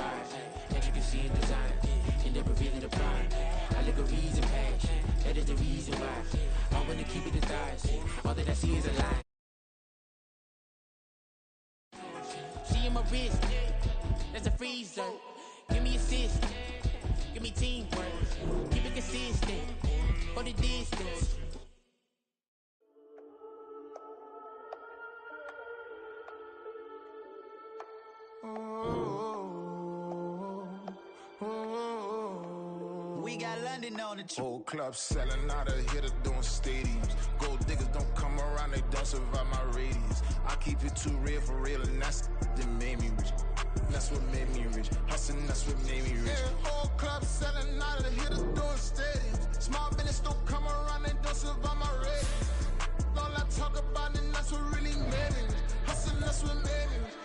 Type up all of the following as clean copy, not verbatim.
ride. As you can see in design, end up revealing the prime. Allegories and passion, that is the reason why I wanna keep it in thighs. All that I see is a lie. See in my wrist, that's a freezer. Give me assist, give me teamwork. Keep it consistent, for the distance. We got London on the Whole club selling out of hitter doing stadiums. Gold diggers don't come around, they don't survive my radius. I keep it too real for real, and that's that made me rich. That's what made me rich. Hustling, that's what made me rich. Yeah, whole club selling out of hitters doing stadiums. Small business don't come around, they don't survive my radius. All I talk about, and that's what really made me rich. Hustling, that's what made me rich.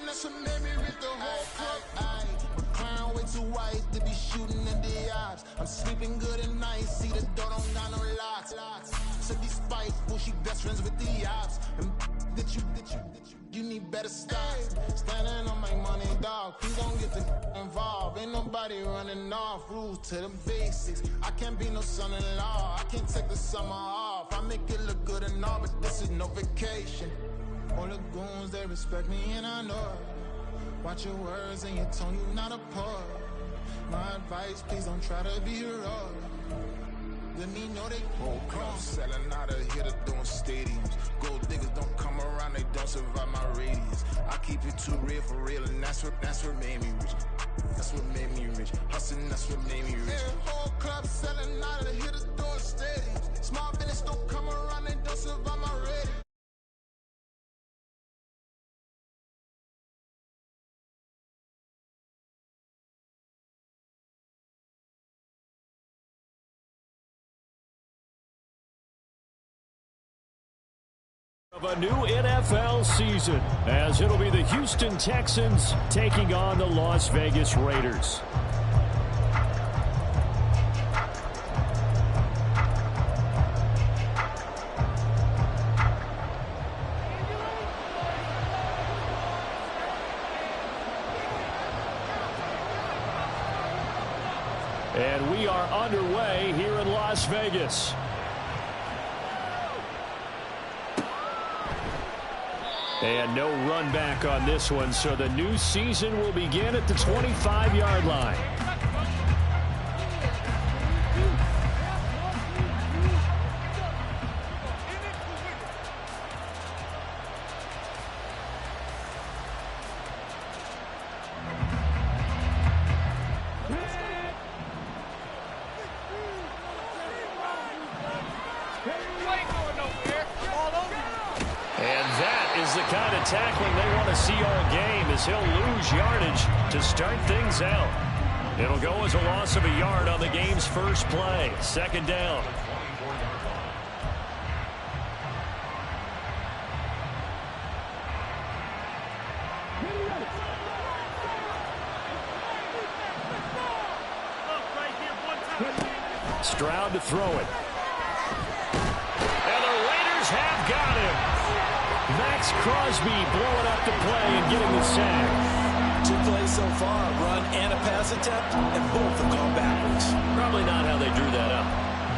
That's what made me rich. The whole club. My crown way too white to be shooting in the eyes. I'm sleeping good at night, see the door don't got no locks. So these spiteful, she best friends with the ops. And you need better stop. Standing on my money, dog. Please don't get involved. Ain't nobody running off. Rules to the basics. I can't be no son-in-law. I can't take the summer off. I make it look good and all, but this is no vacation. All the goons, they respect me and I know it. Watch your words and your tone, you not a poet. My advice, please don't try to be heroic. Let me know they whole club selling out of hitter doing stadiums. Gold diggers don't come around, they don't survive my radius. I keep it too real for real, and that's what made me rich. That's what made me rich. Hustling, that's what made me rich. Yeah, whole club selling out of hitters doing stadiums. Small business don't come around, they don't survive my radius. Of a new NFL season, as it'll be the Houston Texans taking on the Las Vegas Raiders. And we are underway here in Las Vegas. And no run back on this one, so the new season will begin at the 25-yard line. Tackling they want to see all game as he'll lose yardage to start things out. It'll go as a loss of a yard on the game's first play. Second down. Stroud to throw it. And the Raiders have got him. Max Crosby blowing up the play and getting the sack. 2 plays so far, a run and a pass attempt, and both have gone backwards. Probably not how they drew that up.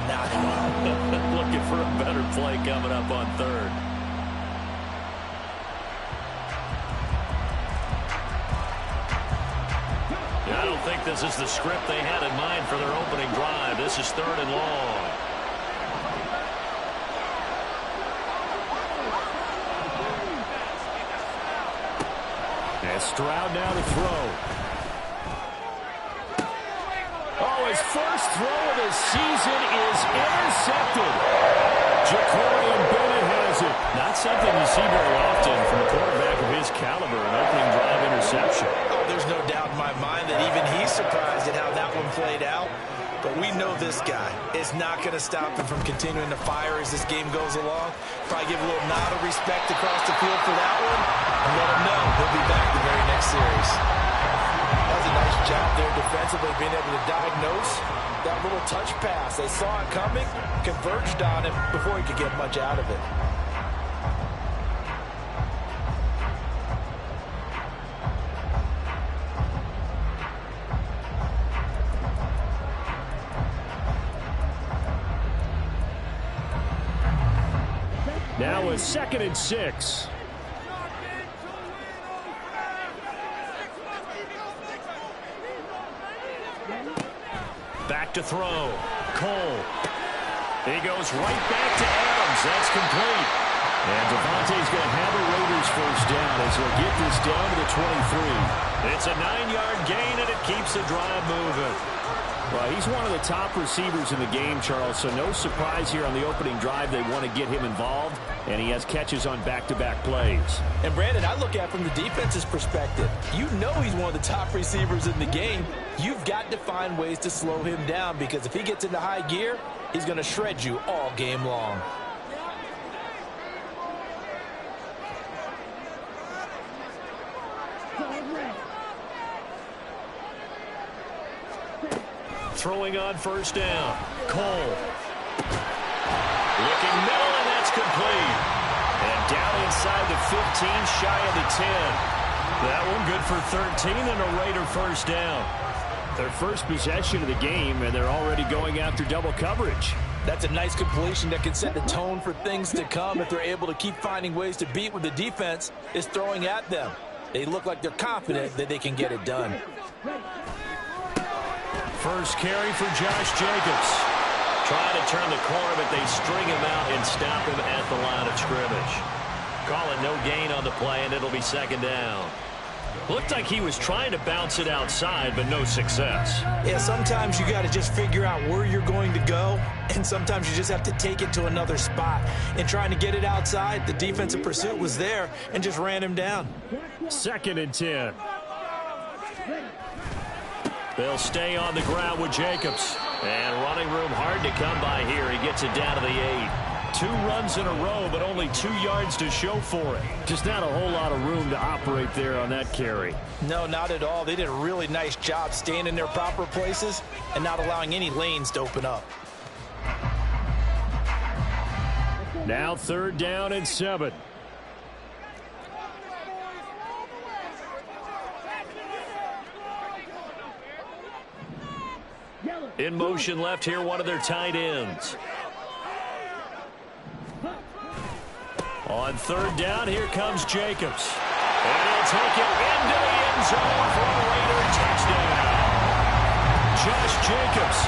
Not at all. Looking for a better play coming up on third. Yeah, I don't think this is the script they had in mind for their opening drive. This is 3rd and long. Stroud now to throw. Oh, his first throw of the season is intercepted. Ja'Cory Bennett has it. Not something you see very often from a quarterback of his caliber, an opening drive interception. Oh, there's no doubt in my mind that even he's surprised at how that one played out. But we know this guy is not going to stop him from continuing to fire as this game goes along. Probably give a little nod of respect across the field for that one. And let him know he'll be back the very next series. That was a nice job there defensively, being able to diagnose that little touch pass. They saw it coming, converged on him before he could get much out of it. Now a 2nd and 6. Back to throw. Cole. He goes right back to Adams. That's complete. And Devontae's going to have a Raiders first down as he'll get this down to the 23. It's a 9-yard gain, and it keeps the drive moving. Well, he's one of the top receivers in the game, Charles, so no surprise here on the opening drive. They want to get him involved, and he has catches on back-to-back plays. And, Brandon, I look at it from the defense's perspective. You know he's one of the top receivers in the game. You've got to find ways to slow him down because if he gets into high gear, he's going to shred you all game long. Throwing on first down. Cole. Looking middle, and that's complete. And down inside the 15, shy of the 10. That one good for 13 and a Raider first down. Their first possession of the game, and they're already going after double coverage. That's a nice completion that can set the tone for things to come if they're able to keep finding ways to beat what the defense is throwing at them. They look like they're confident that they can get it done. First carry for Josh Jacobs. Trying to turn the corner, but they string him out and stop him at the line of scrimmage. Call it no gain on the play, and it'll be 2nd down. Looked like he was trying to bounce it outside, but no success. Yeah, sometimes you got to just figure out where you're going to go, and sometimes you just have to take it to another spot. In trying to get it outside, the defensive pursuit was there and just ran him down. 2nd and 10. They'll stay on the ground with Jacobs. And running room hard to come by here. He gets it down to the 8. 2 runs in a row, but only 2 yards to show for it. Just not a whole lot of room to operate there on that carry. No, not at all. They did a really nice job staying in their proper places and not allowing any lanes to open up. Now 3rd down and 7. In motion left here, one of their tight ends. On 3rd down, here comes Jacobs. And he'll take it into the end zone for a Raider touchdown. Josh Jacobs,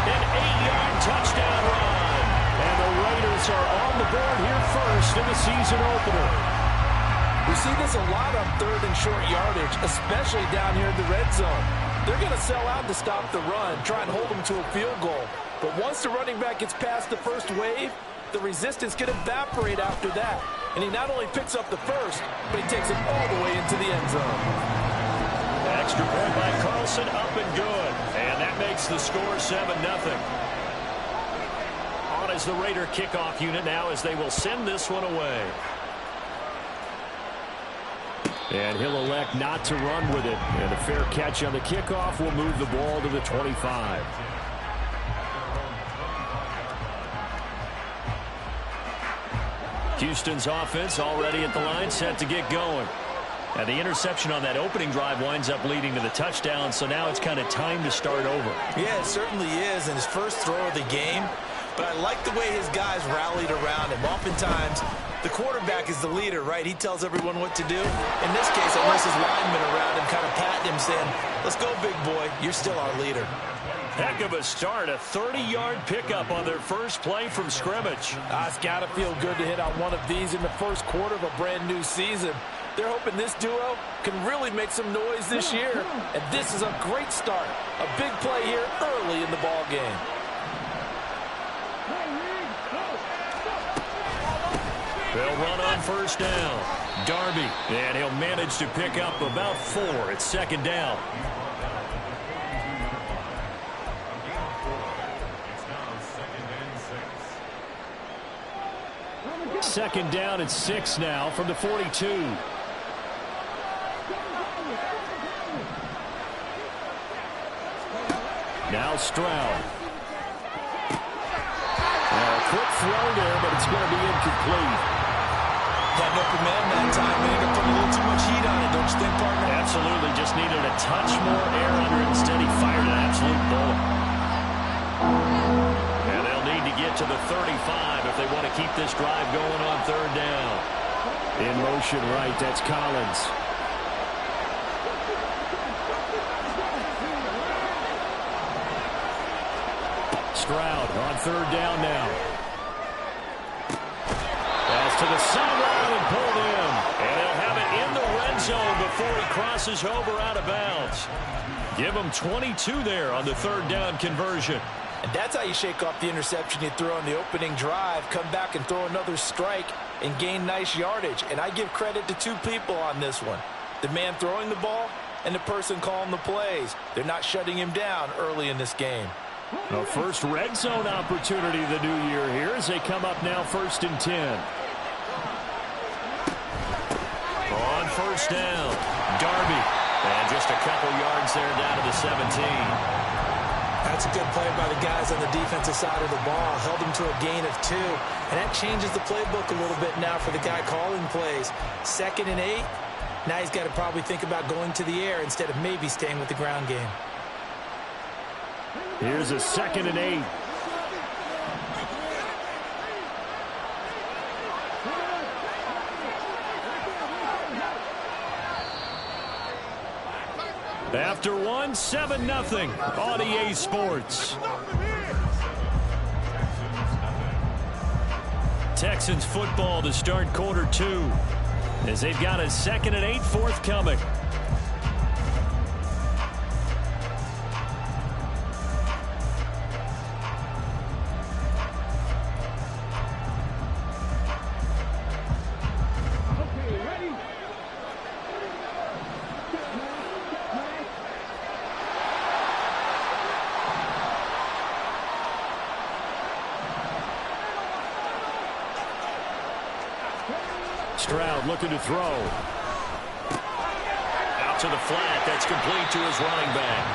an 8-yard touchdown run. And the Raiders are on the board here first in the season opener. We see this a lot on 3rd and short yardage, especially down here in the red zone. They're going to sell out to stop the run, try and hold them to a field goal. But once the running back gets past the first wave, the resistance can evaporate after that. And he not only picks up the first, but he takes it all the way into the end zone. Extra point by Carlson, up and good. And that makes the score 7-0. On as the Raider kickoff unit now as they will send this one away. And he'll elect not to run with it. And a fair catch on the kickoff will move the ball to the 25. Houston's offense already at the line, set to get going. And the interception on that opening drive winds up leading to the touchdown, so now it's kind of time to start over. Yeah, it certainly is, and his first throw of the game. But I like the way his guys rallied around him. Oftentimes, the quarterback is the leader, right? He tells everyone what to do. In this case, I noticed his linemen around him kind of patting him, saying, "Let's go, big boy. You're still our leader." Heck of a start, a 30-yard pickup on their first play from scrimmage. It's got to feel good to hit on one of these in the first quarter of a brand-new season. They're hoping this duo can really make some noise this year. And this is a great start. A big play here early in the ball game. They'll run on first down. Darby, and he'll manage to pick up about 4. It's 2nd down. Second down and 6 now from the 42. Now Stroud. A quick throw there, but it's going to be incomplete. Had no command that time. They ended up putting a little too much heat on it, don't you think, partner? Absolutely. Just needed a touch more air under it. Instead, he fired an absolute bullet. And they'll need to get to the 35 if they want to keep this drive going on third down. In motion right, that's Collins. Stroud on third down now. Pass to the sideline and pulled in. And he'll have it in the red zone before he crosses over out of bounds. Give him 22 there on the third down conversion. And that's how you shake off the interception you throw on the opening drive, come back and throw another strike and gain nice yardage. And I give credit to two people on this one. The man throwing the ball and the person calling the plays. They're not shutting him down early in this game. A first red zone opportunity the new year here as they come up now 1st and 10. On first down, Darby. And just a couple yards there down to the 17. That's a good play by the guys on the defensive side of the ball. Held them to a gain of 2. And that changes the playbook a little bit now for the guy calling plays. 2nd and 8. Now he's got to probably think about going to the air instead of maybe staying with the ground game. Here's a 2nd and 8. After one, 7-0 on EA Sports. Texans football to start quarter 2 as they've got a 2nd and 8 forthcoming. Stroud looking to throw. Out to the flat. That's complete to his running back.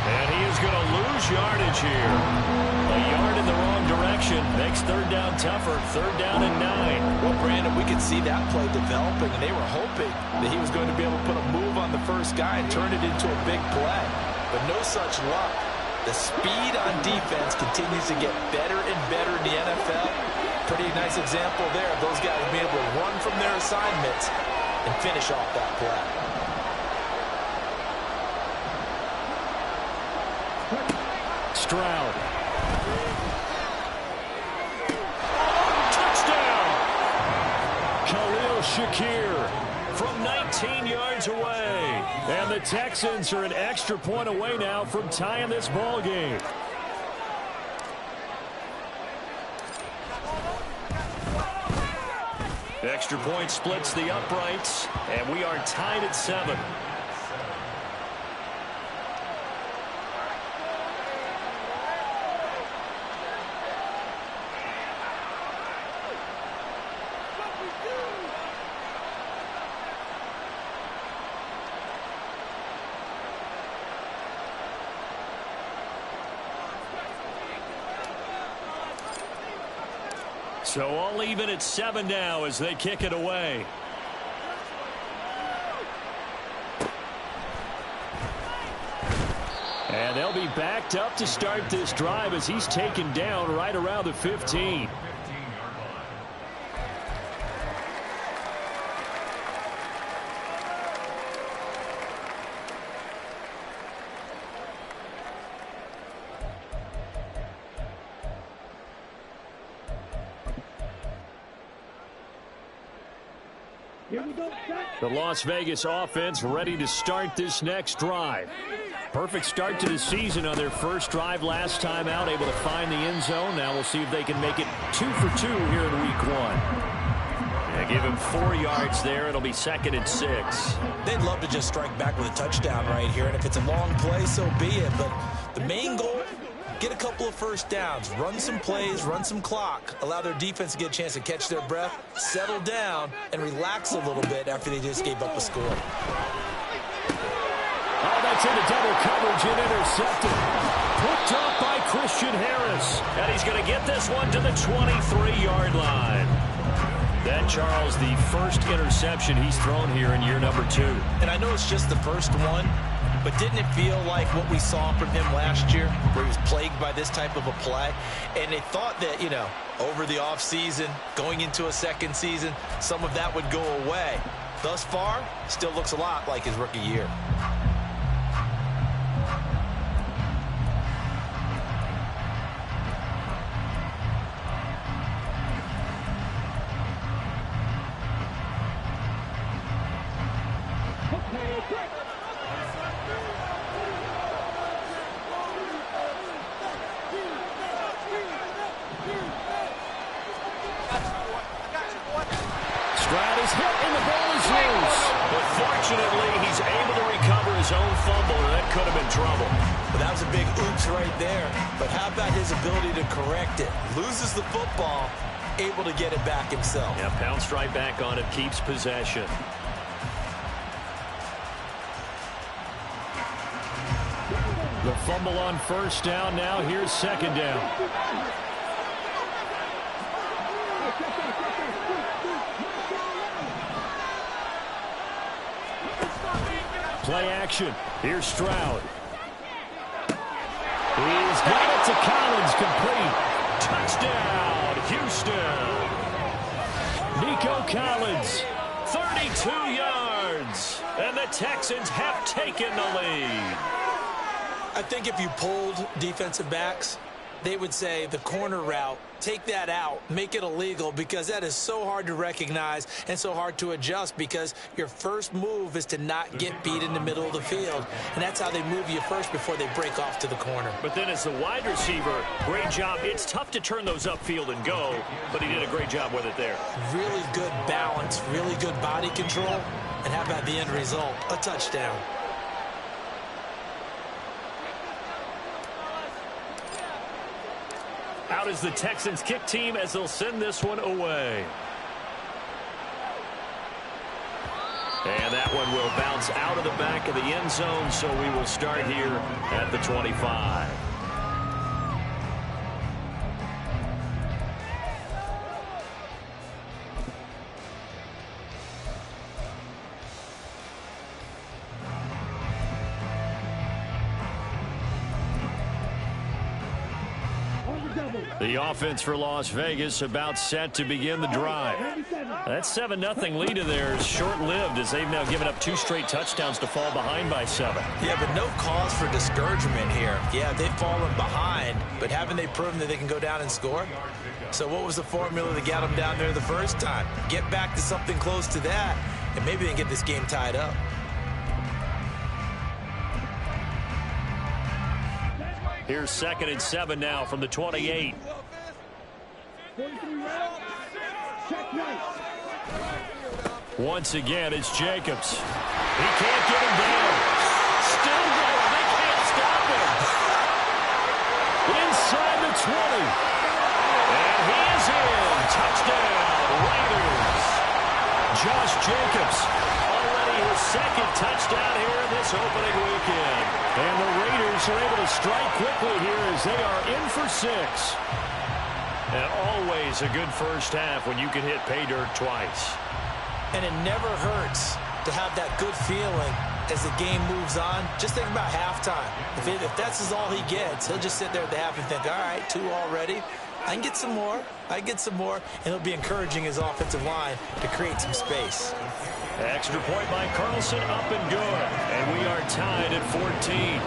And he is going to lose yardage here. A yard in the wrong direction. Makes third down tougher. 3rd down and 9. Well, Brandon, we could see that play developing, and they were hoping that he was going to be able to put a move on the first guy and turn it into a big play. But no such luck. The speed on defense continues to get better and better in the NFL. Pretty nice example there of those guys being able to run from their assignments and finish off that play. Stroud. Touchdown! Khalil Shakir from 19 yards away. And the Texans are an extra point away now from tying this ball game. Extra point splits the uprights, and we are tied at 7. So all even at 7 now as they kick it away. And they'll be backed up to start this drive as he's taken down right around the 15. The Las Vegas offense ready to start this next drive. Perfect start to the season on their first drive last time out, able to find the end zone. Now we'll see if they can make it 2 for 2 here in week 1. Yeah, give him 4 yards there. It'll be 2nd and 6. They'd love to just strike back with a touchdown right here, and if it's a long play, so be it. But the main goal, get a couple of first downs, run some plays, run some clock, allow their defense to get a chance to catch their breath, settle down, and relax a little bit after they just gave up a score. Oh, that's into double coverage and intercepted. Picked up by Christian Harris. And he's going to get this one to the 23-yard line. That, Charles, the first interception he's thrown here in year number 2. And I know it's just the first one, But didn't it feel like what we saw from him last year, where he was plagued by this type of a play? And they thought that, you know, over the offseason, going into a second season, some of that would go away. Thus far, still looks a lot like his rookie year. Stroud is hit and the ball is loose. But fortunately, he's able to recover his own fumble, and that could have been trouble. But that was a big oops right there. But how about his ability to correct it? Loses the football, able to get it back himself. Yeah, pounced right back on it, keeps possession. The fumble on first down. Now here's second down. Play action. Here's Stroud. He's got it to Collins, complete. Touchdown, Houston. Nico Collins, 32 yards. And the Texans have taken the lead. I think if you polled defensive backs, they would say the corner route, take that out, make it illegal, because that is so hard to recognize and so hard to adjust, because your first move is to not get beat in the middle of the field. And that's how they move you first before they break off to the corner. But then as the wide receiver, great job. It's tough to turn those upfield and go, but he did a great job with it there. Really good balance, really good body control. And how about the end result? A touchdown. Out is the Texans kick team as they'll send this one away. And that one will bounce out of the back of the end zone, so we will start here at the 25. The offense for Las Vegas about set to begin the drive. That 7-0 lead of theirs short-lived, as they've now given up 2 straight touchdowns to fall behind by 7. Yeah, but no cause for discouragement here. Yeah, they've fallen behind, but haven't they proven that they can go down and score? So what was the formula that got them down there the first time? Get back to something close to that, and maybe they can get this game tied up. Here's 2nd and 7 now from the 28. Once again, it's Jacobs. He can't get him down. Still going. They can't stop him. Inside the 20. And he is in. Touchdown, Raiders. Josh Jacobs, already his 2nd touchdown here in this opening weekend. And the Raiders are able to strike quickly here as they are in for 6. And always a good first half when you can hit pay dirt twice. And it never hurts to have that good feeling as the game moves on. Just think about halftime. If that's all he gets, he'll just sit there at the half and think, all right, 2 already. I can get some more. I get some more. And it'll be encouraging his offensive line to create some space. Extra point by Carlson, up and good. And we are tied at 14.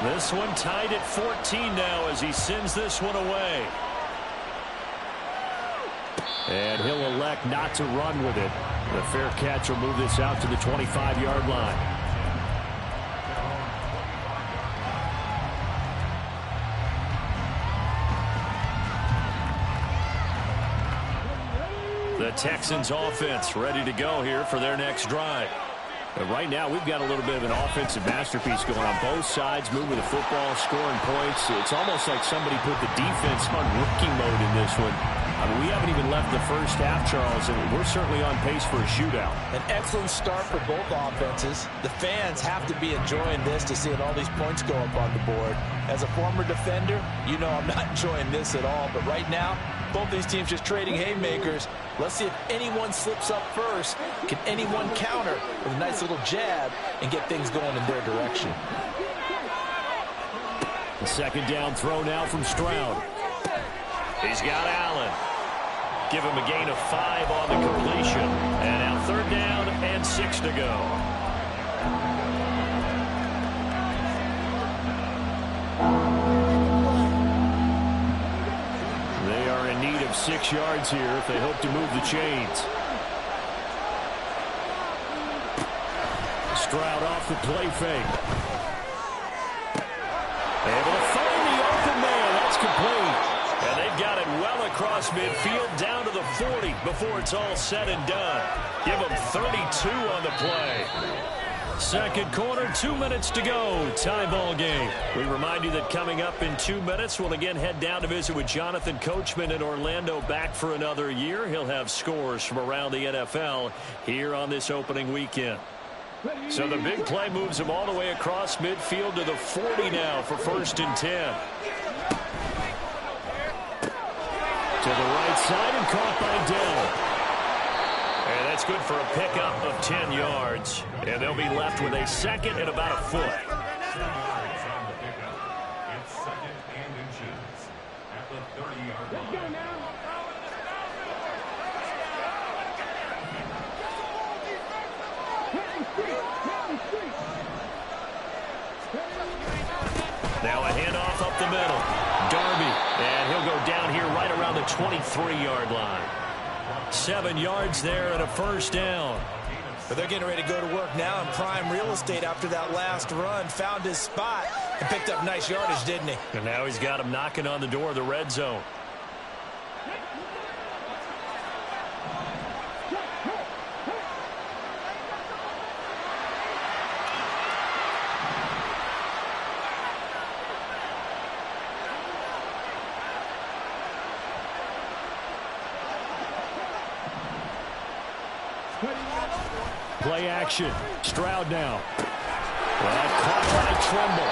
This one tied at 14 now as he sends this one away. And he'll elect not to run with it. The fair catch will move this out to the 25-yard line. The Texans offense ready to go here for their next drive. But right now, we've got a little bit of an offensive masterpiece going on both sides, moving the football, scoring points. It's almost like somebody put the defense on rookie mode in this one. I mean, we haven't even left the first half, Charles, and we're certainly on pace for a shootout. An excellent start for both offenses. The fans have to be enjoying this to see all these points go up on the board. As a former defender, you know I'm not enjoying this at all. But right now, both these teams just trading haymakers. Let's see if anyone slips up first. Can anyone counter with a nice little jab and get things going in their direction? The second down throw now from Stroud. He's got Allen. Give him a gain of 5 on the completion. And now third down and 6 to go. They are in need of 6 yards here if they hope to move the chains. Stroud off the play fake. Able to find the open man. That's complete. And they've got it well across midfield down to the 40 before it's all said and done. Give them 32 on the play. Second quarter, 2 minutes to go. Tie ball game. We remind you that coming up in 2 minutes, we'll again head down to visit with Jonathan Coachman in Orlando, back for another year. He'll have scores from around the NFL here on this opening weekend. So the big play moves him all the way across midfield to the 40 now for 1st and 10. To the right side and caught by Dell. And that's good for a pickup of 10 yards. And they'll be left with a second and about a foot. Now a handoff up the middle. Darby, and he'll go down here right around the 23-yard line. 7 yards there and a first down. But they're getting ready to go to work now in prime real estate after that last run. Found his spot and picked up nice yardage, didn't he? And now he's got him knocking on the door of the red zone. Play action. Stroud now. Well, caught by Tremble.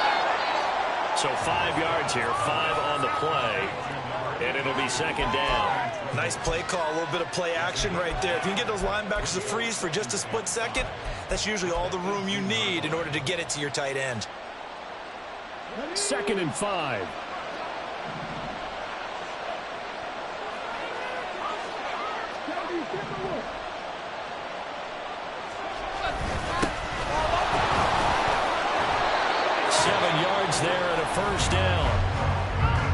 So 5 yards here, 5 on the play. And it'll be second down. Nice play call, a little bit of play action right there. If you can get those linebackers to freeze for just a split second, that's usually all the room you need in order to get it to your tight end. 2nd and 5. There and a first down.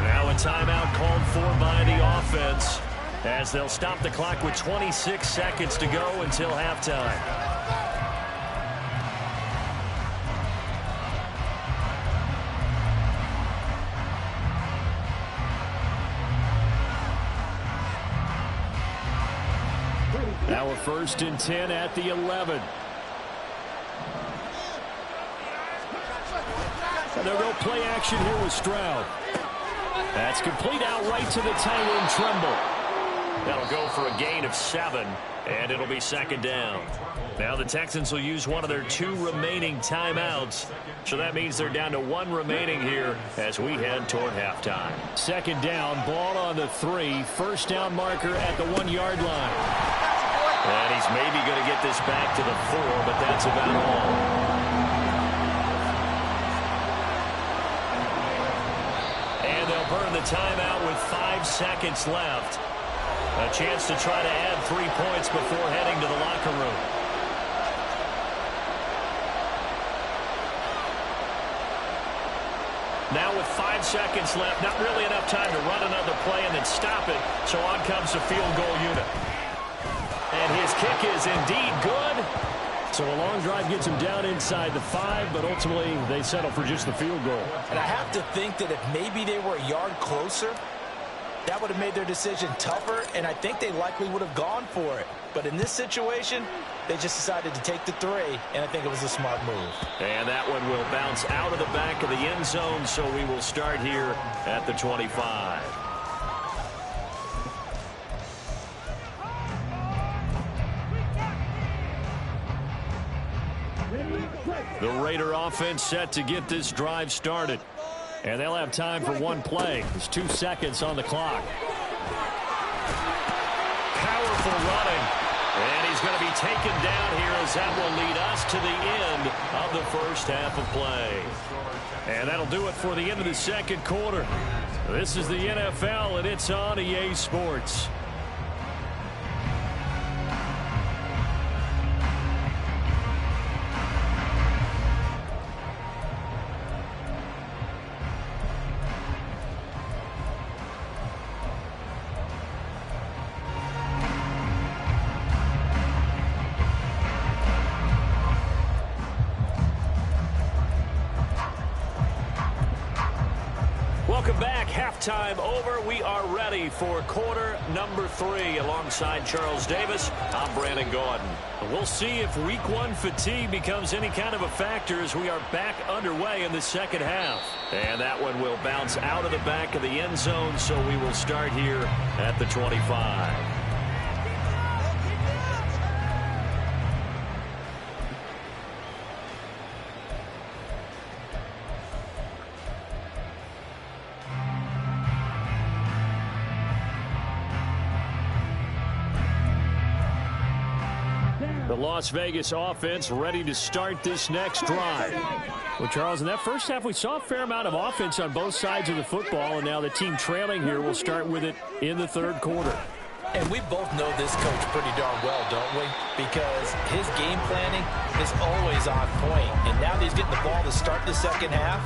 Now a timeout called for by the offense as they'll stop the clock with 26 seconds to go until halftime. Now a 1st and 10 at the 11. They'll go play action here with Stroud. That's complete out right to the tight end, Tremble. That'll go for a gain of 7, and it'll be second down. Now the Texans will use one of their 2 remaining timeouts. So that means they're down to 1 remaining here as we head toward halftime. Second down, ball on the 3. First down marker at the 1-yard line. And he's maybe going to get this back to the 4, but that's about all. Burn the timeout with 5 seconds left. A chance to try to add 3 points before heading to the locker room. Now with 5 seconds left, not really enough time to run another play and then stop it. So on comes the field goal unit. And his kick is indeed good. So a long drive gets him down inside the 5, but ultimately they settle for just the field goal. And I have to think that if maybe they were a yard closer, that would have made their decision tougher, and I think they likely would have gone for it. But in this situation, they just decided to take the 3, and I think it was a smart move. And that one will bounce out of the back of the end zone, so we will start here at the 25. The Raider offense set to get this drive started. And they'll have time for one play. There's 2 seconds on the clock. Powerful running. And he's going to be taken down here as that will lead us to the end of the first half of play. And that'll do it for the end of the second quarter. This is the NFL, and it's on EA Sports. Welcome back. Halftime over. We are ready for quarter number 3. Alongside Charles Davis, I'm Brandon Gordon. We'll see if week 1 fatigue becomes any kind of a factor as we are back underway in the second half. And that one will bounce out of the back of the end zone, so we will start here at the 25. The Las Vegas offense ready to start this next drive. Well, Charles, in that first half, we saw a fair amount of offense on both sides of the football, and now the team trailing here will start with it in the third quarter. And we both know this coach pretty darn well, don't we? Because his game planning is always on point. And now that he's getting the ball to start the second half,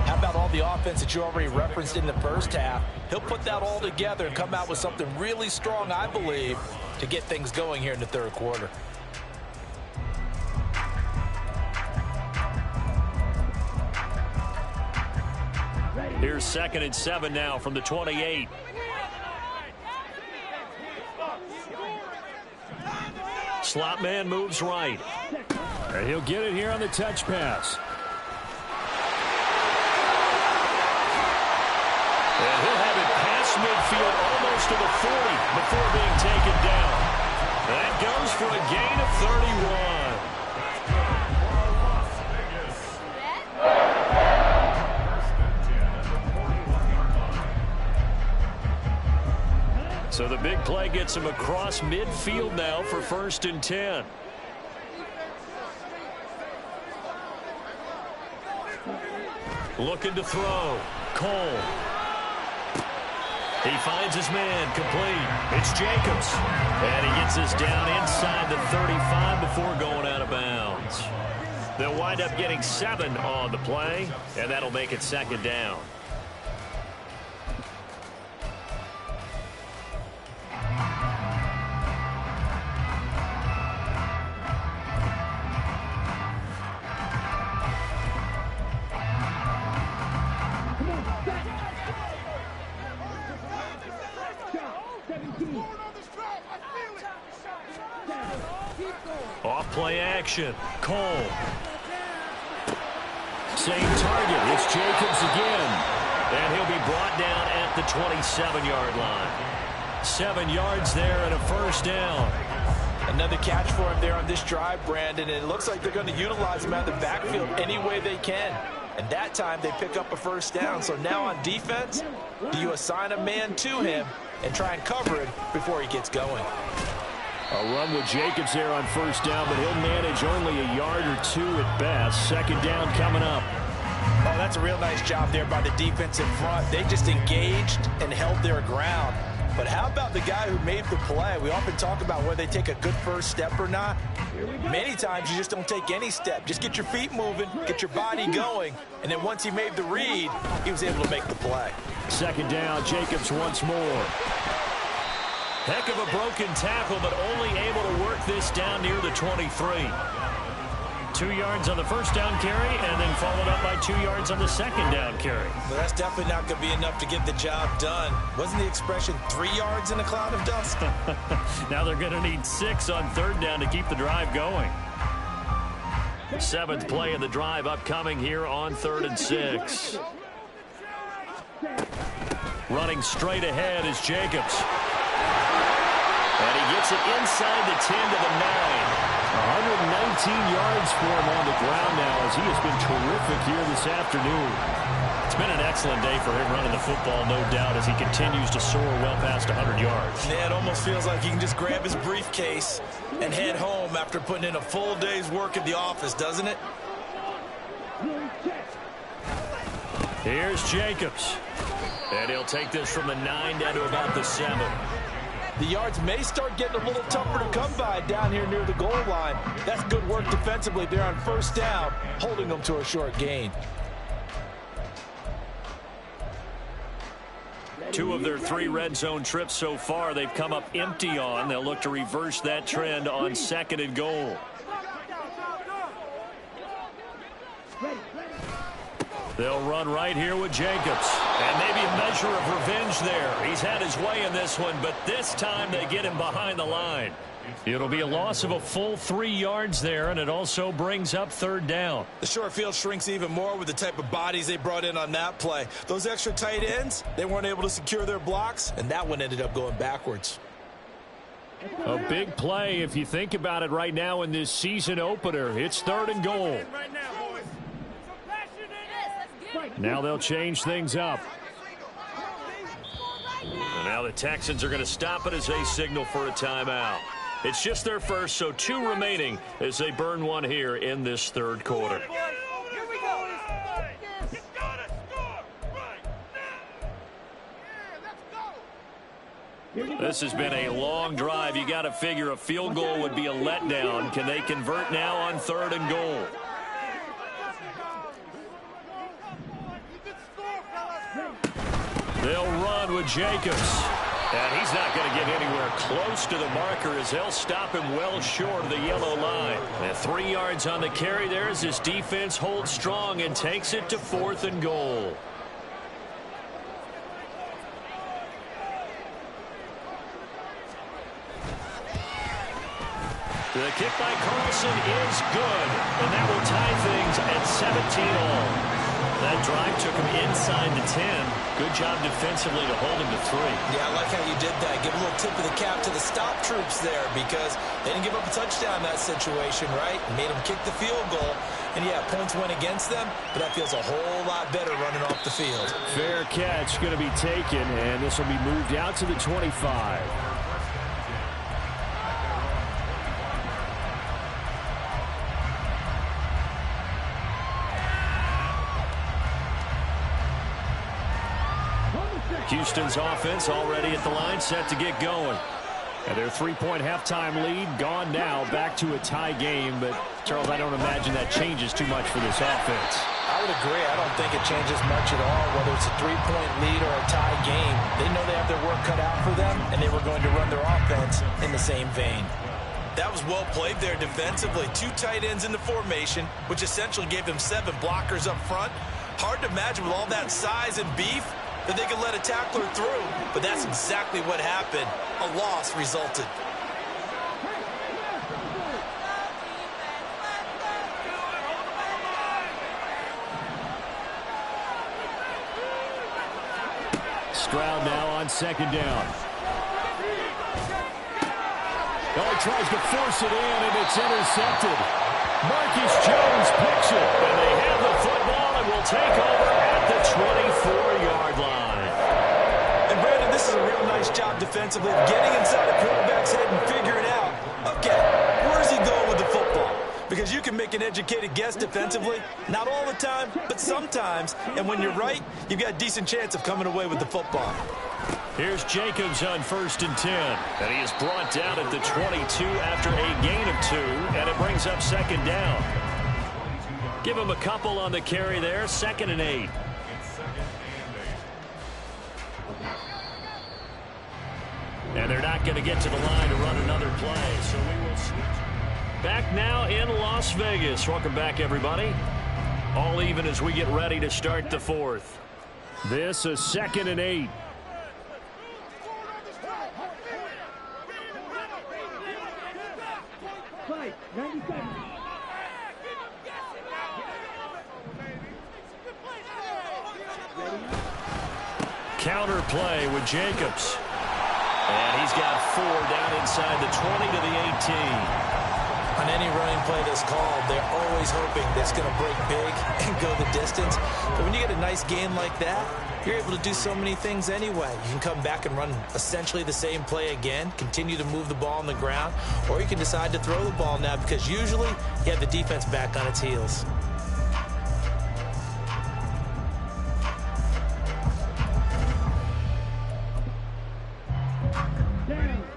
how about all the offense that you already referenced in the first half? He'll put that all together and come out with something really strong, I believe, to get things going here in the third quarter. Here's 2nd and 7 now from the 28. Slot man moves right. And he'll get it here on the touch pass. And he'll have it past midfield almost to the 40 before being taken down. That goes for a gain of 31. So the big play gets him across midfield now for 1st and 10. Looking to throw. Cole. He finds his man complete. It's Jacobs. And he gets us down inside the 35 before going out of bounds. They'll wind up getting 7 on the play, and that'll make it 2nd down. Off-play action. Cole. Same target. It's Jacobs again. And he'll be brought down at the 27-yard line. 7 yards there and a 1st down. Another catch for him there on this drive, Brandon. And it looks like they're going to utilize him out of the backfield any way they can. And that time they pick up a 1st down. So now on defense, do you assign a man to him and try and cover it before he gets going? A run with Jacobs there on 1st down, but he'll manage only a yard or 2 at best. 2nd down coming up. Oh, that's a real nice job there by the defense in front. They just engaged and held their ground. But how about the guy who made the play? We often talk about whether they take a good first step or not. Many times you just don't take any step. Just get your feet moving, get your body going, and then once he made the read, he was able to make the play. 2nd down, Jacobs once more. Heck of a broken tackle, but only able to work this down near the 23. 2 yards on the 1st down carry, and then followed up by 2 yards on the 2nd down carry. Well, that's definitely not going to be enough to get the job done. Wasn't the expression 3 yards in a cloud of dust? Now they're going to need 6 on 3rd down to keep the drive going. 7th play of the drive upcoming here on 3rd and 6. Running straight ahead is Jacobs. And he gets it inside the 10 to the 9. 119 yards for him on the ground now as he has been terrific here this afternoon. It's been an excellent day for him running the football, no doubt, as he continues to soar well past 100 yards. Yeah, it almost feels like he can just grab his briefcase and head home after putting in a full day's work at the office, doesn't it? Here's Jacobs. And he'll take this from the 9 down to about the 7. The yards may start getting a little tougher to come by down here near the goal line. That's good work defensively there on first down, holding them to a short gain. 2 of their 3 red zone trips so far they've come up empty on. They'll look to reverse that trend on 2nd and goal. They'll run right here with Jacobs. And maybe a measure of revenge there. He's had his way in this one, but this time they get him behind the line. It'll be a loss of a full 3 yards there, and it also brings up 3rd down. The short field shrinks even more with the type of bodies they brought in on that play. Those extra tight ends, they weren't able to secure their blocks, and that one ended up going backwards. A big play if you think about it right now in this season opener. It's 3rd and goal. Now they'll change things up. And now the Texans are going to stop it as they signal for a timeout. It's just their first, so 2 remaining as they burn one here in this 3rd quarter. This has been a long drive. You got to figure a field goal would be a letdown. Can they convert now on 3rd and goal? They'll run with Jacobs. And he's not going to get anywhere close to the marker as they'll stop him well short of the yellow line. And 3 yards on the carry there as his defense holds strong and takes it to 4th and goal. The kick by Carlson is good. And that will tie things at 17-all. That drive took him inside the 10. Good job defensively to hold him to 3. Yeah, I like how you did that. Give a little tip of the cap to the stop troops there because they didn't give up a touchdown in that situation, right? Made them kick the field goal. And, yeah, points went against them, but that feels a whole lot better running off the field. Fair catch going to be taken, and this will be moved out to the 25. Houston's offense already at the line, set to get going. And their 3-point halftime lead gone now, back to a tie game. But, Charles, I don't imagine that changes too much for this offense. I would agree. I don't think it changes much at all, whether it's a 3-point lead or a tie game. They know they have their work cut out for them, and they were going to run their offense in the same vein. That was well played there defensively. 2 tight ends in the formation, which essentially gave them 7 blockers up front. Hard to imagine with all that size and beef that they could let a tackler through, but that's exactly what happened. A loss resulted. Stroud now on 2nd down. Oh, he tries to force it in, and it's intercepted. Marcus Jones picks it, and they have the football and will take over at the 24-yard line. And, Brandon, this is a real nice job defensively of getting inside a quarterback's head and figuring out, okay, where's he going with the football? Because you can make an educated guess defensively, not all the time, but sometimes. And when you're right, you've got a decent chance of coming away with the football. Here's Jacobs on 1st and 10. And he is brought down at the 22 after a gain of 2. And it brings up 2nd down. Give him a couple on the carry there. 2nd and 8. And they're not going to get to the line to run another play. So we will switch. Back now in Las Vegas. Welcome back, everybody. All even as we get ready to start the 4th. This is 2nd and 8. Counter play with Jacobs. And he's got 4 down inside the 20 to the 18. On any running play that's called, they're always hoping that it's going to break big and go the distance. But when you get a nice gain like that, you're able to do so many things anyway. You can come back and run essentially the same play again, continue to move the ball on the ground, or you can decide to throw the ball now because usually you have the defense back on its heels.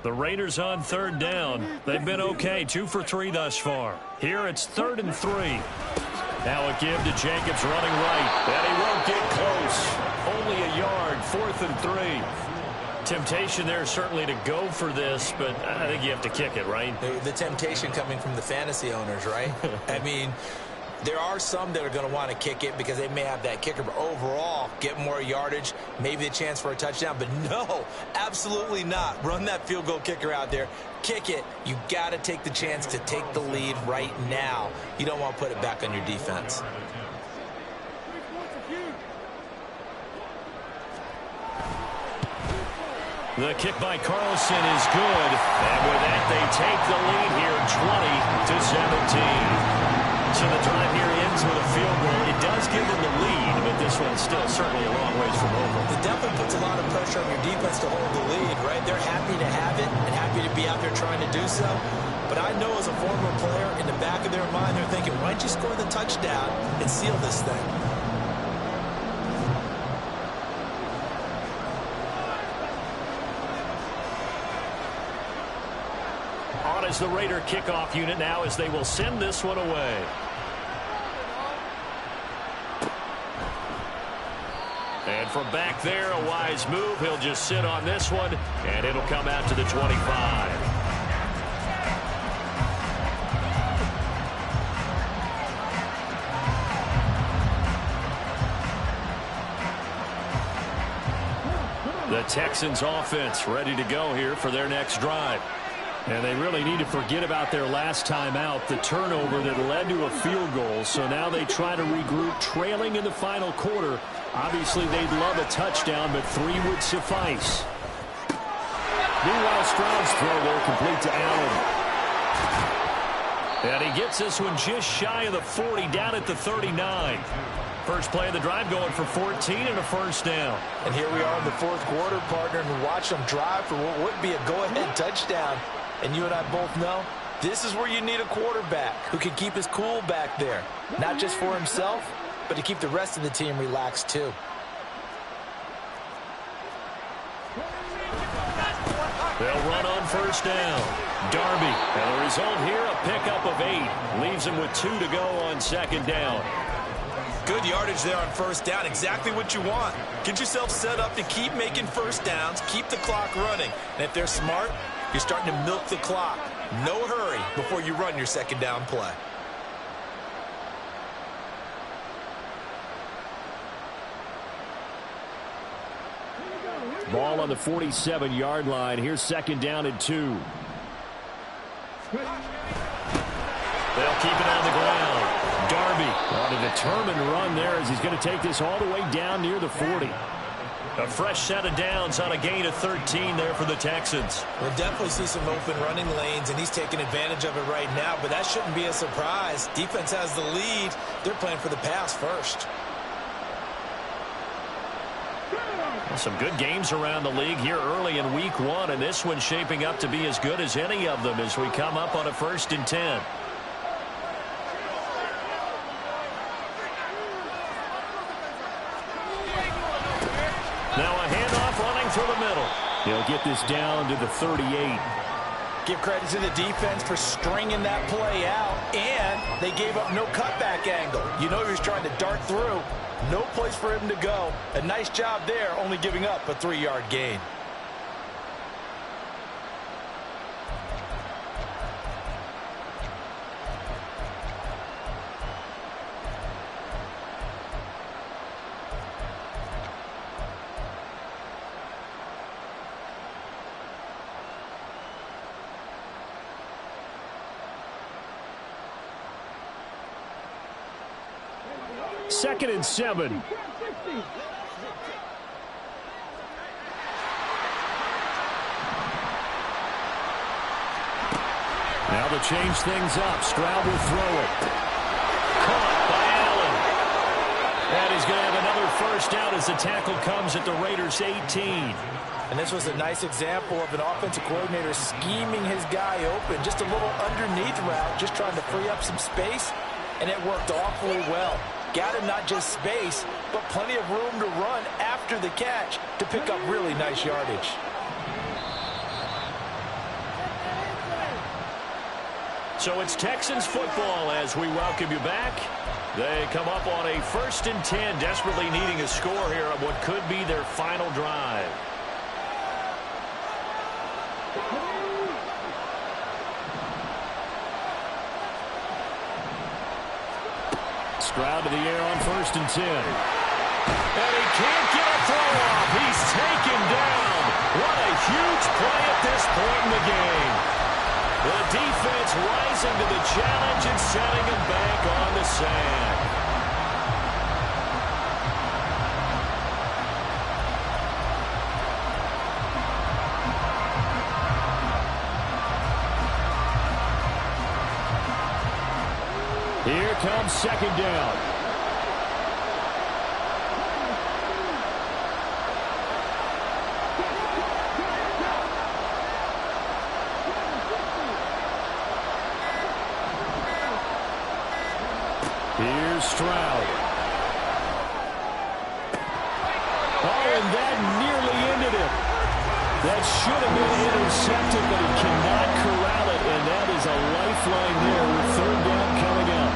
The Raiders on 3rd down. They've been okay, 2 for 3 thus far. Here it's 3rd and 3. Now a give to Jacobs running right. And he won't get close. Only a yard, 4th and 3. Temptation there certainly to go for this, but I think you have to kick it, right? The temptation coming from the fantasy owners, right? I mean, there are some that are going to want to kick it because they may have that kicker, but overall, get more yardage, maybe a chance for a touchdown. But no, absolutely not. Run that field goal kicker out there. Kick it. You got to take the chance to take the lead right now. You don't want to put it back on your defense. The kick by Carlson is good. And with that, they take the lead here, 20 to 17. So the drive here ends with a field goal. It does give them the lead, but this one's still certainly a long ways from over. It definitely puts a lot of pressure on your defense to hold the lead, right? They're happy to have it and happy to be out there trying to do so. But I know as a former player, in the back of their mind, they're thinking, why don't you score the touchdown and seal this thing? On is the Raider kickoff unit now as they will send this one away. And from back there, a wise move. He'll just sit on this one, and it'll come out to the 25. The Texans offense ready to go here for their next drive. And they really need to forget about their last time out, the turnover that led to a field goal. So now they try to regroup, trailing in the final quarter. Obviously, they'd love a touchdown, but 3 would suffice. Meanwhile, Stroud's throw there complete to Allen. And he gets this one just shy of the 40, down at the 39. First play of the drive going for 14 and a first down. And here we are in the 4th quarter, partner, and watch them drive for what would be a go-ahead touchdown. And you and I both know this is where you need a quarterback who can keep his cool back there. Not just for himself, but to keep the rest of the team relaxed too. They'll run on first down. Darby, and the result here, a pickup of 8. Leaves him with 2 to go on second down. Good yardage there on first down. Exactly what you want. Get yourself set up to keep making first downs, keep the clock running. And if they're smart, you're starting to milk the clock. No hurry before you run your second down play. Ball on the 47-yard line. Here's second down and 2. They'll keep it on the ground. Darby on a determined run there as he's going to take this all the way down near the 40. A fresh set of downs on a gain of 13 there for the Texans. We'll definitely see some open running lanes, and he's taking advantage of it right now, but that shouldn't be a surprise. Defense has the lead. They're playing for the pass first. Some good games around the league here early in week 1, and this one's shaping up to be as good as any of them as we come up on a 1st and 10. Now a handoff running through the middle. He'll get this down to the 38. Give credit to the defense for stringing that play out, and they gave up no cutback angle. You know he was trying to dart through. No place for him to go. A nice job there, only giving up a 3-yard gain. Second and 7. Now to change things up, Stroud will throw it. Caught by Allen. And he's going to have another first down as the tackle comes at the Raiders' 18. And this was a nice example of an offensive coordinator scheming his guy open. Just a little underneath route, just trying to free up some space, and it worked awfully well. Got him not just space, but plenty of room to run after the catch to pick up really nice yardage. So it's Texans football as we welcome you back. They come up on a 1st and 10, desperately needing a score here on what could be their final drive. Stroud to the air on 1st and 10. And he can't get a throw off. He's taken down. What a huge play at this point in the game. The defense rising to the challenge and setting him back on the sand. Here comes 2nd down. Here's Stroud. Oh, and that nearly ended it. That should have been intercepted, but he cannot corral it, and that is a lifeline there with 3rd down coming up.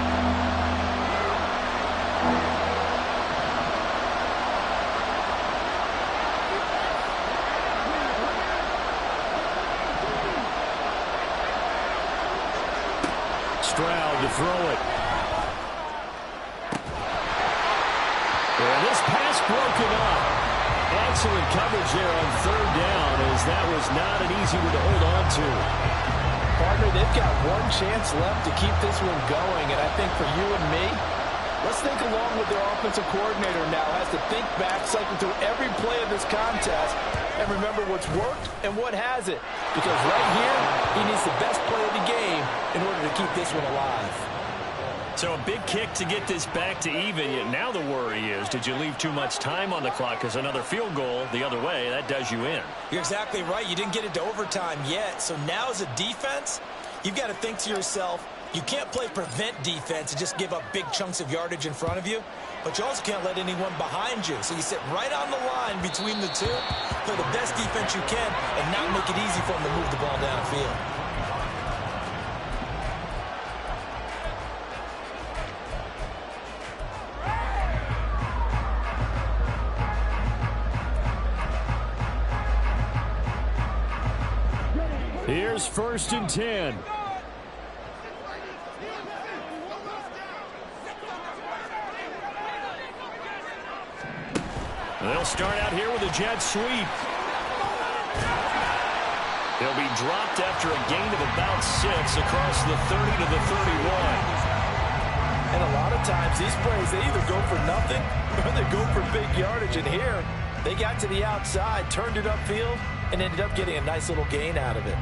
Stroud to throw it. And this pass broken up. Excellent coverage there on 3rd down, as that was not an easy one to hold on to. Partner, they've got one chance left to keep this one going, and I think for you and me, let's think along with their offensive coordinator now. Has to think back, cycle through every play of this contest, and remember what's worked and what hasn't. Because right here, he needs the best play of the game in order to keep this one alive. So a big kick to get this back to even. Yet now the worry is, did you leave too much time on the clock? Because another field goal the other way, that does you in. You're exactly right. You didn't get into overtime yet. So now as a defense, you've got to think to yourself, you can't play prevent defense and just give up big chunks of yardage in front of you. But you also can't let anyone behind you. So you sit right on the line between the two, play the best defense you can, and not make it easy for them to move the ball downfield. Here's 1st and 10. They'll start out here with a jet sweep. He'll be dropped after a gain of about 6 across the 30 to the 31. And a lot of times these plays, they either go for nothing or they go for big yardage. And here, they got to the outside, turned it upfield, and ended up getting a nice little gain out of it.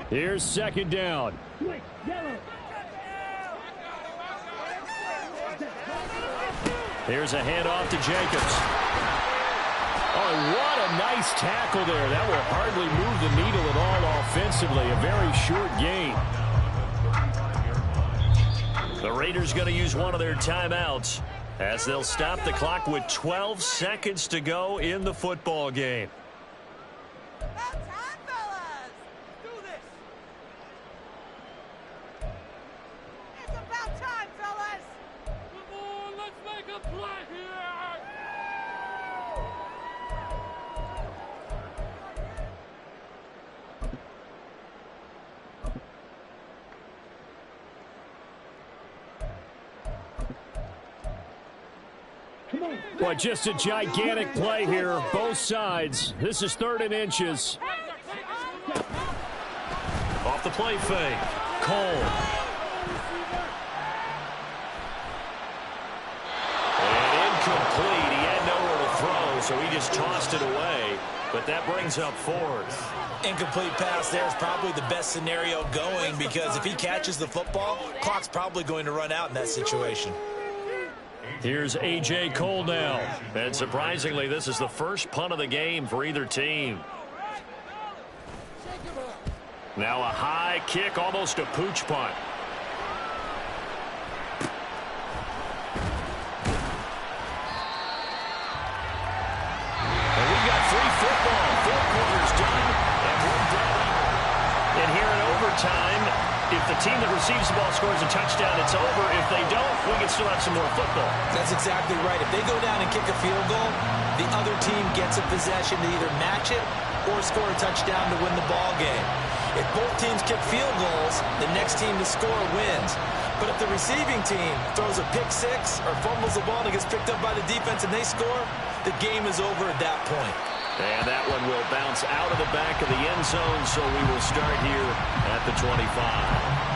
Here's 2nd down. Here's a handoff to Jacobs. Oh, what a nice tackle there. That will hardly move the needle at all offensively. A very short gain. The Raiders going to use one of their timeouts as they'll stop the clock with 12 seconds to go in the football game. Boy, just a gigantic play here, both sides. This is 3rd and inches. Off the play fake. Cole. And incomplete. He had nowhere to throw, so he just tossed it away. But that brings up 4th. Incomplete pass there is probably the best scenario going, because if he catches the football, clock's probably going to run out in that situation. Here's A.J. Cole now. And surprisingly, this is the first punt of the game for either team. Now a high kick, almost a pooch punt. And we've got free football. 4 quarters done, and we're down. And here in overtime, if the team that receives the ball scores a touchdown, it's over. If they don't, we can still have some more football. That's exactly right. If they go down and kick a field goal, the other team gets a possession to either match it or score a touchdown to win the ball game. If both teams kick field goals, the next team to score wins. But if the receiving team throws a pick six or fumbles the ball and it gets picked up by the defense and they score, the game is over at that point. And that one will bounce out of the back of the end zone, so we will start here at the 25.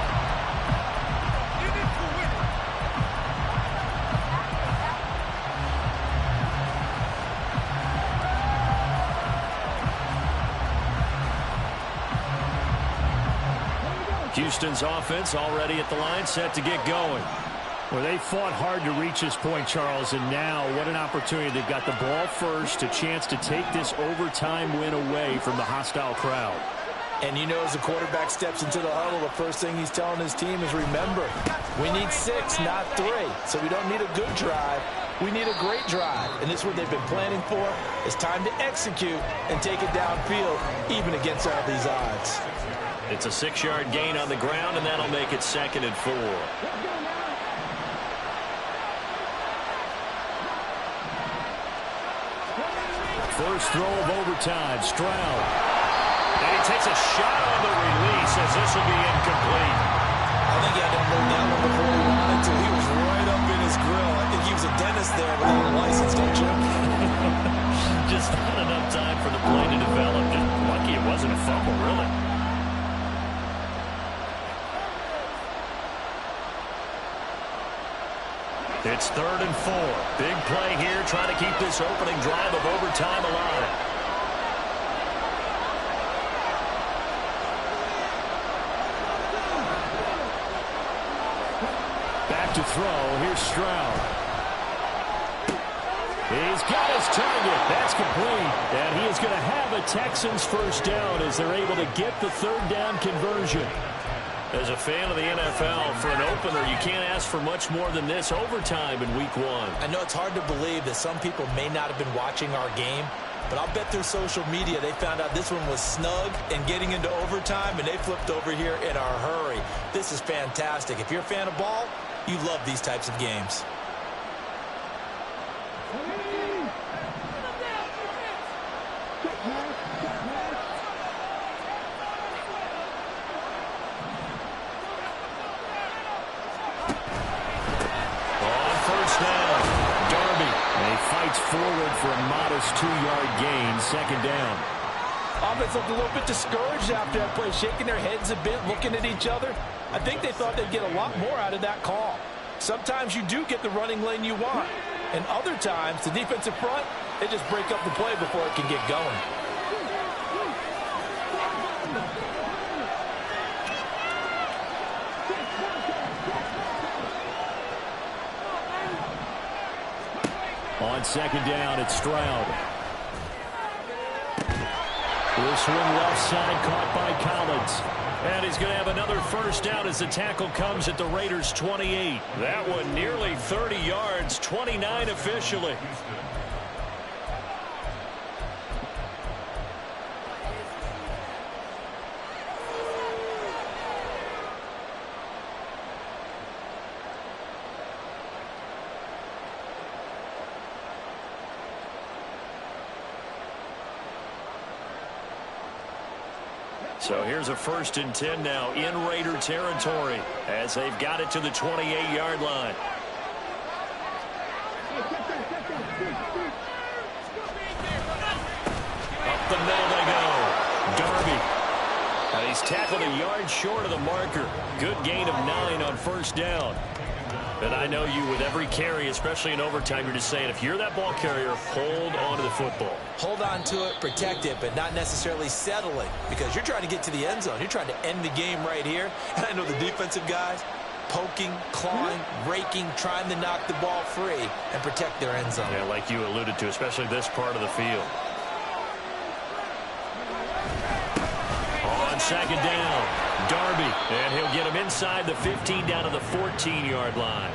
Houston's offense already at the line, set to get going. Well, they fought hard to reach this point, Charles, and now what an opportunity. They've got the ball first, a chance to take this overtime win away from the hostile crowd. And you know, as the quarterback steps into the huddle, the first thing he's telling his team is, remember, we need 6, not 3. So we don't need a good drive. We need a great drive. And this is what they've been planning for. It's time to execute and take it downfield, even against all these odds. It's a 6-yard gain on the ground, and that'll make it 2nd and 4. First throw of overtime, Stroud. And he takes a shot on the release as this will be incomplete. I think he had to unload that one before he wanted to. He was right up in his grill. I think he was a dentist there without a license, don't you? Just not enough time for the play to develop. Just lucky it wasn't a fumble, really. It's 3rd and 4. Big play here, trying to keep this opening drive of overtime alive. Back to throw. Here's Stroud. He's got his target. That's complete. And he is going to have a Texans first down as they're able to get the 3rd down conversion. As a fan of the NFL, for an opener, you can't ask for much more than this overtime in Week 1. I know it's hard to believe that some people may not have been watching our game, but I'll bet through social media they found out this one was snug and getting into overtime, and they flipped over here in a hurry. This is fantastic. If you're a fan of ball, you love these types of games. Forward for a modest 2-yard gain, 2nd down. Offense looked a little bit discouraged after that play, shaking their heads a bit, looking at each other. I think they thought they'd get a lot more out of that call. Sometimes you do get the running lane you want, and other times the defensive front, they just break up the play before it can get going. On 2nd down, it's Stroud. This one left side caught by Collins. And he's going to have another first down as the tackle comes at the Raiders' 28. That one nearly 30 yards, 29 officially. So here's a 1st and 10 now in Raider territory as they've got it to the 28-yard line. Up the middle they go. Darby. And he's tackled a yard short of the marker. Good gain of 9 on first down. And I know you, with every carry, especially in overtime, you're just saying, if you're that ball carrier, hold on to the football. Hold on to it, protect it, but not necessarily settle it, because you're trying to get to the end zone. You're trying to end the game right here. And I know the defensive guys poking, clawing, raking, trying to knock the ball free and protect their end zone. Yeah, like you alluded to, especially this part of the field. On second down, Darby, and he'll get him inside the 15 down to the 14-yard line.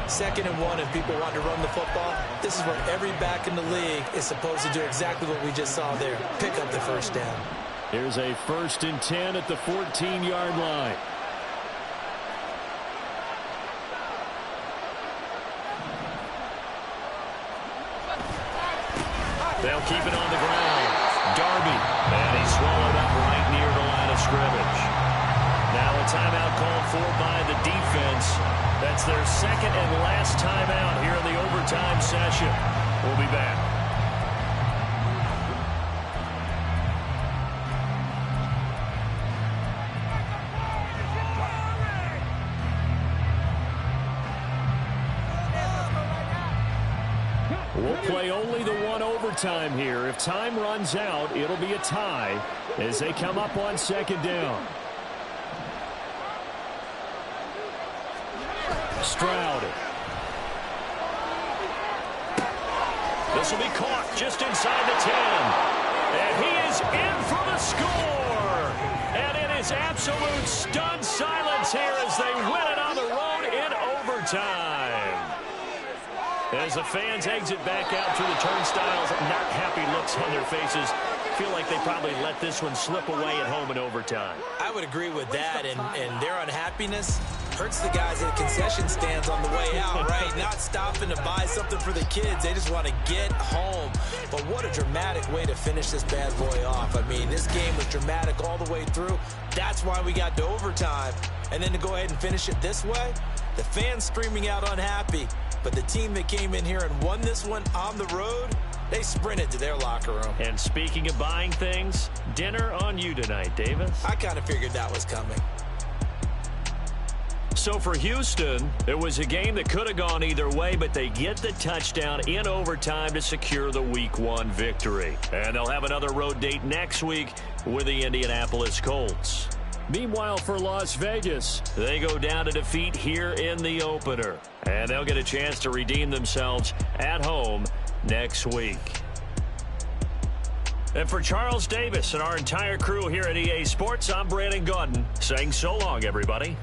2nd and 1, if people want to run the football, this is where every back in the league is supposed to do exactly what we just saw there, pick up the first down. Here's a 1st and 10 at the 14-yard line. They'll keep it on the ground. Darby, and he's swallowed up right near the line of scrimmage. Now a timeout called for by the defense. That's their 2nd and last timeout here in the overtime session. We'll be back. We'll play only the one overtime here. If time runs out, it'll be a tie as they come up on 2nd down. Stroud. This will be caught just inside the 10. And he is in for the score. And it is absolute stunned silence here as they win it on the road in overtime. As the fans exit back out through the turnstiles, not happy looks on their faces. Feel like they probably let this one slip away at home in overtime. I would agree with that, and their unhappiness hurts the guys at the concession stands on the way out, right? Not stopping to buy something for the kids. They just want to get home. But what a dramatic way to finish this bad boy off. I mean, this game was dramatic all the way through. That's why we got to overtime. And then to go ahead and finish it this way, the fans streaming out unhappy. But the team that came in here and won this one on the road, they sprinted to their locker room. And speaking of buying things, dinner on you tonight, Davis. I kind of figured that was coming. So for Houston, it was a game that could have gone either way, but they get the touchdown in overtime to secure the Week 1 victory. And they'll have another road date next week with the Indianapolis Colts. Meanwhile, for Las Vegas, they go down to defeat here in the opener. And they'll get a chance to redeem themselves at home next week. And for Charles Davis and our entire crew here at EA Sports, I'm Brandon Gaudin saying so long, everybody.